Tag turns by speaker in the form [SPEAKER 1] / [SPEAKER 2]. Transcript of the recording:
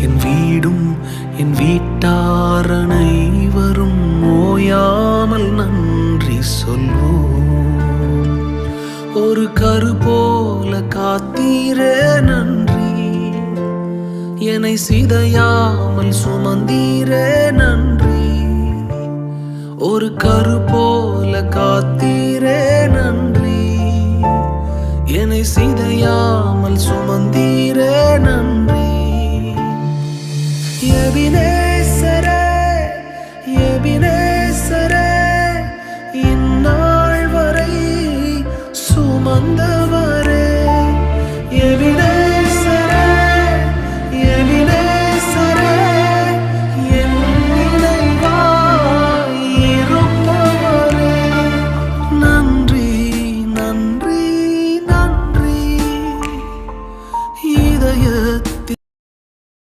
[SPEAKER 1] என் வீடும் என் வீட்டார் அனைவரும் ஓயாமல் நன்றி சொல்வோம். ஒரு கரு போல காத்தீரே நன்றி, என்னை சிதையாமல் சுமந்தீரே நன்றி. ஒரு கரு போல காத்தீரே நன்றி, என்னை சிதையாமல் சுமந்தீரே நன்றி. எபினேசரே எபினேசரே, இந்நாள் வரை சுமந்த